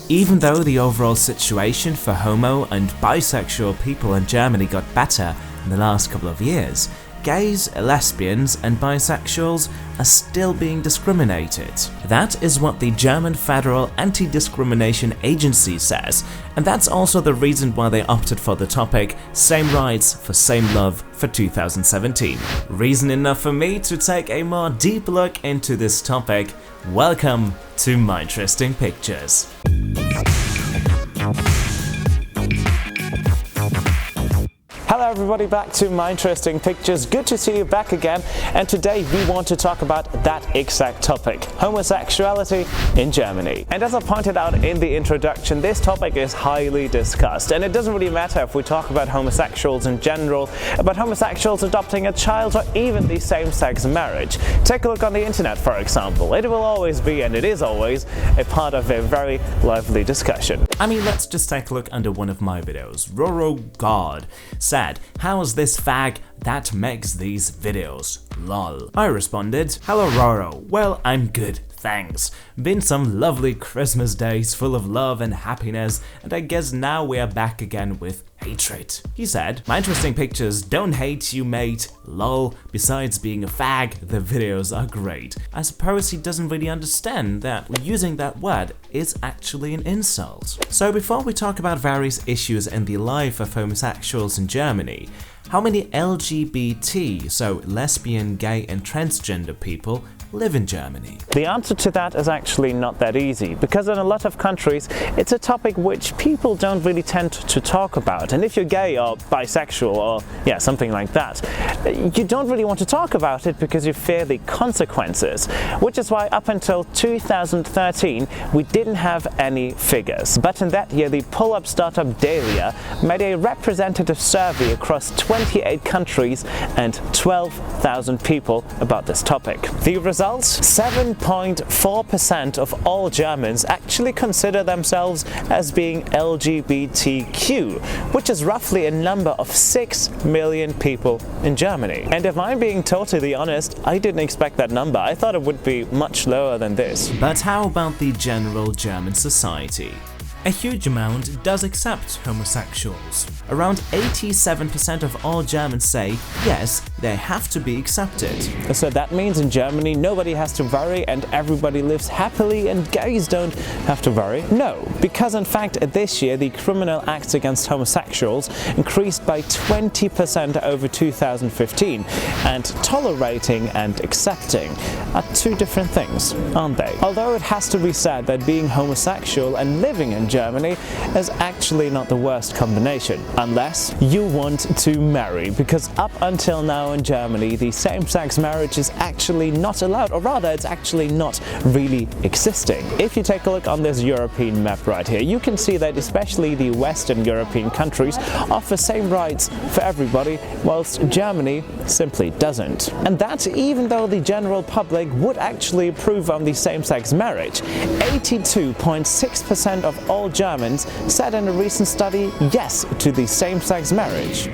Even though the overall situation for homo and bisexual people in Germany got better in the last couple of years, gays, lesbians and bisexuals are still being discriminated. That is what the German Federal Anti-Discrimination Agency says, and that's also the reason why they opted for the topic Same Rights for Same Love for 2017. Reason enough for me to take a more deep look into this topic. Welcome to Minderesting Pictures. Hello everybody, back to Minderesting Pictures. Good to see you back again, and today we want to talk about that exact topic, homosexuality in Germany. And as I pointed out in the introduction, this topic is highly discussed, and it doesn't really matter if we talk about homosexuals in general, about homosexuals adopting a child, or even the same-sex marriage. Take a look on the internet, for example. It will always be, and it is always, a part of a very lively discussion. I mean, let's just take a look under one of my videos. Roro God said, "How is this fag that makes these videos? Lol." I responded, "Hello Roro, well I'm good, thanks. Been some lovely Christmas days full of love and happiness, and I guess now we are back again with hatred." He said, "Minderesting Pictures, don't hate you mate, lol. Besides being a fag, the videos are great." I suppose he doesn't really understand that using that word is actually an insult. So before we talk about various issues in the life of homosexuals in Germany, how many LGBT, so lesbian, gay and transgender people, live in Germany? The answer to that is actually not that easy, because in a lot of countries it's a topic which people don't really tend to talk about. And if you're gay or bisexual or something like that, you don't really want to talk about it because you fear the consequences, which is why up until 2013 we didn't have any figures. But in that year the pull-up startup Dahlia made a representative survey across 28 countries and 12,000 people about this topic. The results? 7.4% of all Germans actually consider themselves as being LGBTQ, which is roughly a number of 6 million people in Germany. And if I'm being totally honest, I didn't expect that number. I thought it would be much lower than this. But how about the general German society? A huge amount does accept homosexuals. Around 87% of all Germans say, yes, they have to be accepted. So that means in Germany nobody has to worry and everybody lives happily and gays don't have to worry? No, because in fact this year the criminal acts against homosexuals increased by 20% over 2015, and tolerating and accepting are two different things, aren't they? Although it has to be said that being homosexual and living in Germany is actually not the worst combination, unless you want to marry, because up until now in Germany the same-sex marriage is actually not allowed, or rather it's actually not really existing. If you take a look on this European map right here, you can see that especially the Western European countries offer same rights for everybody, whilst Germany simply doesn't. And that's even though the general public would actually approve of the same-sex marriage. 82.6% of all Germans said in a recent study yes to the same-sex marriage.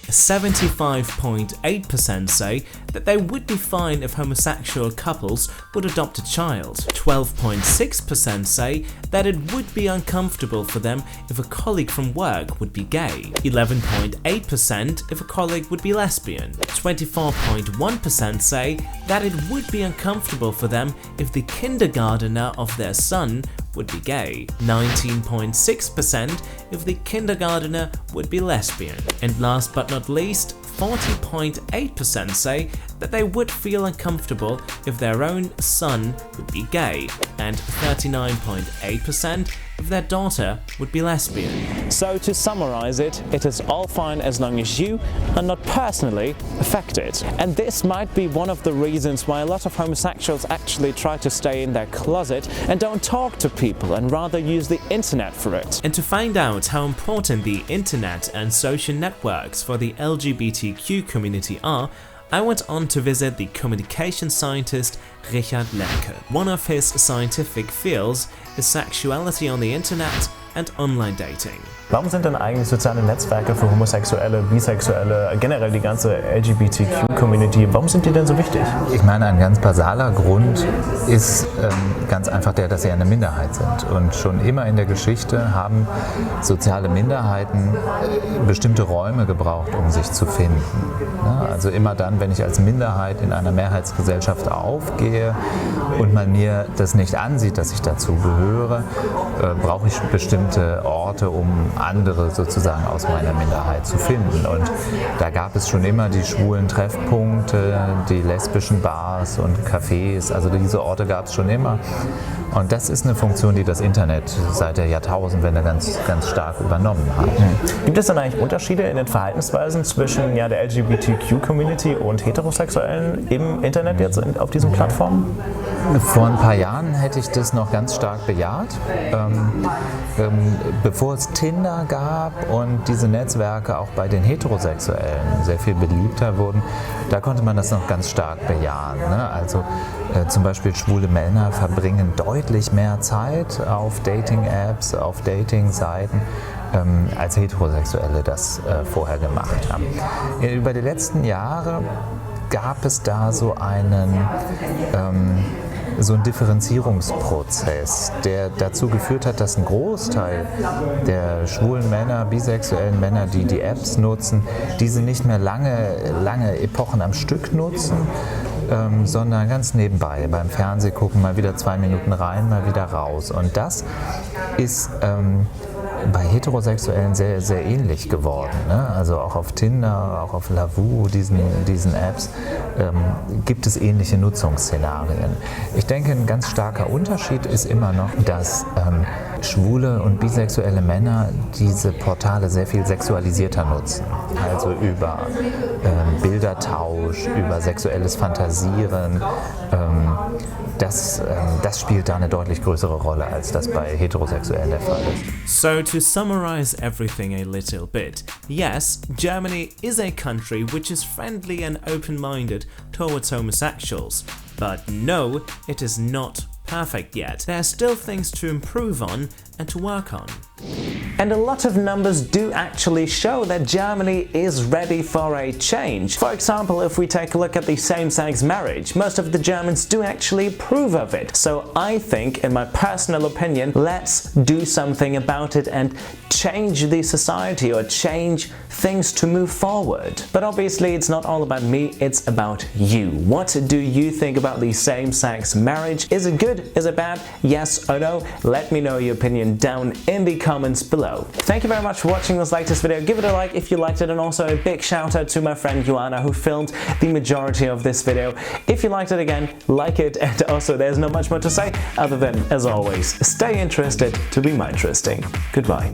75.8% say that they would be fine if homosexual couples would adopt a child. 12.6% say that it would be uncomfortable for them if a colleague from work would be gay. 11.8% if a colleague would be lesbian. 24.1% say that it would be uncomfortable for them if the kindergartner of their son would be gay. 19.6% if the kindergartner would be lesbian. And last but not least, 40.8% say that they would feel uncomfortable if their own son would be gay, and 39.8% if their daughter would be lesbian. So to summarize it, it is all fine as long as you are not personally affected. And this might be one of the reasons why a lot of homosexuals actually try to stay in their closet and don't talk to people and rather use the internet for it. And to find out how important the internet and social networks for the LGBTQ community are, I went on to visit the communication scientist Richard Lemke. One of his scientific fields is sexuality on the internet and online dating. Warum sind denn eigentlich soziale Netzwerke für Homosexuelle, Bisexuelle, generell die ganze LGBTQ-Community, warum sind die denn so wichtig? Ich meine, ein ganz basaler Grund ist ganz einfach der, dass sie eine Minderheit sind. Und schon immer in der Geschichte haben soziale Minderheiten bestimmte Räume gebraucht, um sich zu finden. Also immer dann, wenn ich als Minderheit in einer Mehrheitsgesellschaft aufgehe und man mir das nicht ansieht, dass ich dazu gehöre, brauche ich bestimmte Orte, um andere sozusagen aus meiner Minderheit zu finden. Und da gab es schon immer die schwulen Treffpunkte, die lesbischen Bars und Cafés, also diese Orte gab es schon immer. Und das ist eine Funktion, die das Internet seit der Jahrtausendwende ganz stark übernommen hat. Gibt es dann eigentlich Unterschiede in den Verhaltensweisen zwischen der LGBTQ-Community und Heterosexuellen im Internet jetzt auf diesen Plattformen? Vor ein paar Jahren hätte ich das noch ganz stark bejaht. Bevor es Tinder gab und diese Netzwerke auch bei den Heterosexuellen sehr viel beliebter wurden, da konnte man das noch ganz stark bejahen. Ne? Also zum Beispiel schwule Männer verbringen deutlich mehr Zeit auf Dating-Apps, auf Dating-Seiten, als Heterosexuelle das vorher gemacht haben. Über die letzten Jahre gab es da so einen Differenzierungsprozess, der dazu geführt hat, dass ein Großteil der schwulen Männer, bisexuellen Männer, die die Apps nutzen, diese nicht mehr lange Epochen am Stück nutzen, sondern ganz nebenbei beim Fernsehgucken mal wieder 2 Minuten rein, mal wieder raus. Und das ist bei Heterosexuellen sehr, sehr ähnlich geworden. Ne? Also auch auf Tinder, auch auf Lavu, diesen Apps, gibt es ähnliche Nutzungsszenarien. Ich denke, ein ganz starker Unterschied ist immer noch, dass schwule und bisexuelle Männer diese Portale sehr viel sexualisierter nutzen. Also über Bildertausch, über sexuelles Fantasieren. Das spielt da eine deutlich größere Rolle, als das bei Heterosexuellen der Fall ist. So to summarize everything a little bit, yes, Germany is a country which is friendly and open-minded towards homosexuals, but no, it is not perfect yet. There are still things to improve on and to work on. And a lot of numbers do actually show that Germany is ready for a change. For example, if we take a look at the same-sex marriage, most of the Germans do actually approve of it. So I think, in my personal opinion, let's do something about it and change the society or change things to move forward. But obviously it's not all about me, it's about you. What do you think about the same-sex marriage? Is it good? Is it bad? Yes or no? Let me know your opinion down in the comments below. Thank you very much for watching this latest video. Give it a like if you liked it, and also a big shout out to my friend Joanna who filmed the majority of this video. If you liked it, again, like it, and also there's not much more to say other than, as always, stay interested to be Minderesting. Goodbye.